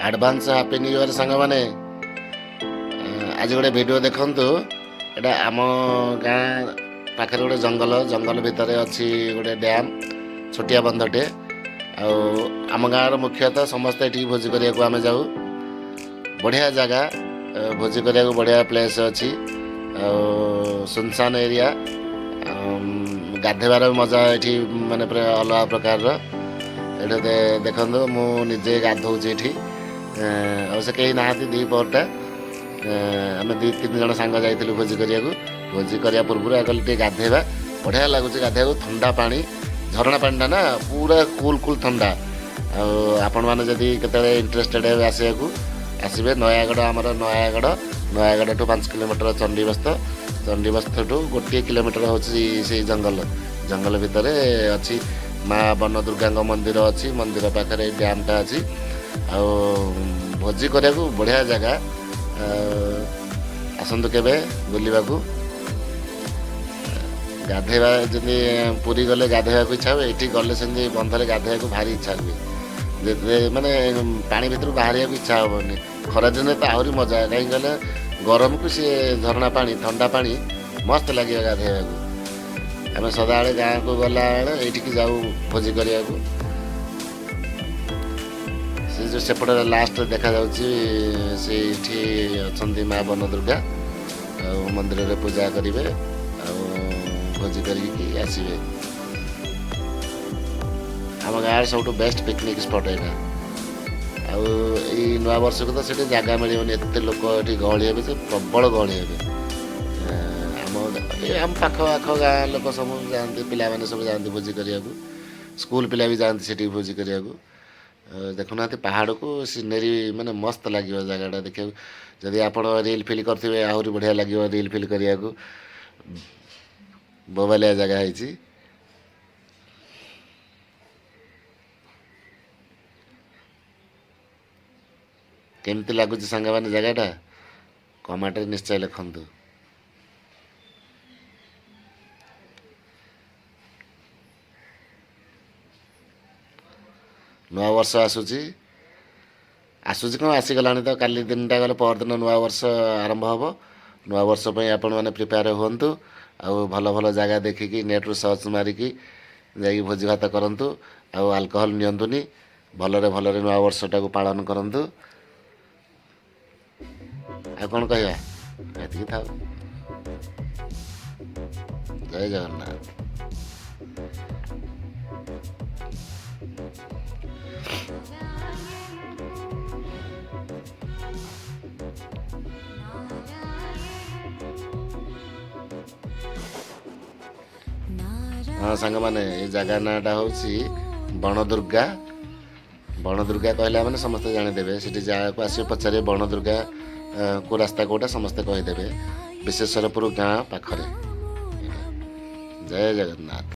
Advance happy new year सांग माने आज गोटे वीडियो देखंतु एटा आम गाँ पाखे गोटे जंगल जंगल भितर अच्छी गोटे डैम छोटिया बंधटे आम गाँव मुख्यतः समस्ते ये भोजी करने आम जाऊ बढ़िया जगह भोजी करने बढ़िया प्लेस अच्छी सुनसान एरिया गाधेबार मजा ये माने अलग प्रकार ये देखो मुझे गाधौचे ये से कहीं ना दी पहरटा आम दी तीन जन सांग जाइलु भोजी करने भोजी करने पूर्व आगे गाधेबा बढ़िया लगुच गाधे ठंडा पानी झरणा पानीटा ना पूरा कूल कूल ठंडा आपण मैंने जदि केतले इंटरेस्टेड है आसवाक आसबे नयागढ़ आमर नयागढ़ ठू 5 किलोमीटर चंडीबस्थ ठू 1 किलोमीटर हूँ से जंगल जंगल भितर अच्छी माँ वन दुर्गा मंदिर अच्छी मंदिर पाखे डैमटा अच्छी भोजी करने बढ़िया जगह आसतु केबे बुलवा गाधेबा जमी पुरी गले गाधेबा इच्छा हुए ये गले से बंधरे गाधेबा को भारी इच्छा हुए माने पानी भीतर बाहर इच्छा हेनी खरा दिन तो आहरी मजा है कहीं गले गरम को सी झरणा पानी ठंडा पानी मस्त लगे गाधेबा आम सदा गाँ को गला ये जाऊ भोजी करने से जो सेपट लास्ट देखा से अच्छा माँ वन दुर्गा मंदिर में पूजा करेंगे भोजी करके आसवे आम गाँव सब बेस्ट पिकनिक स्पट यहाँ आई नुआ वर्ष को तो से जगह मिलने एत लोक ये गहली हे से प्रबल गहली हे आम पाख आख गाँ लोक सब जाती पिला सब जाती भोजी करने स्कूल पिला भी जाती से भोजी करने देखुना पहाड़ को सीनेरी माने मस्त लगे जगह देखा जदि आप रील फिल करेंगे आहरी बढ़िया लगे रील फिल करने को बोबालिया जगह है केमती लगुच सांग मैंने जगहटा कमेंट निश्चय लिखंतु। नुआ वर्ष आसूची कौन आसीगला तो काली दिनटा गले परदिन नुआ वर्ष आरंभ हम नुआ वर्ष आपण मैंने प्रिपेयर हूँ आउ भल भल जगह देखिकी नेट्रु सर्च मारिकी जाकि भोजी भात करूँ आउ आल्कोहल नियंतुनी भलरे भलरे नुआ वर्षटा को पालन करूँ आ कौन कहवा ये था जय जगन्नाथ। हाँ सांग मैंने ये जगह नाटा हूँ बण दुर्गा कहला मैंने समस्ते जानीदेवे से जगह को आस पचारे बण दुर्गा को रास्ता कौटा समस्ते कहीदेवे विश्वेश्वरपुर गाँ पाखरे। जय जगन्नाथ।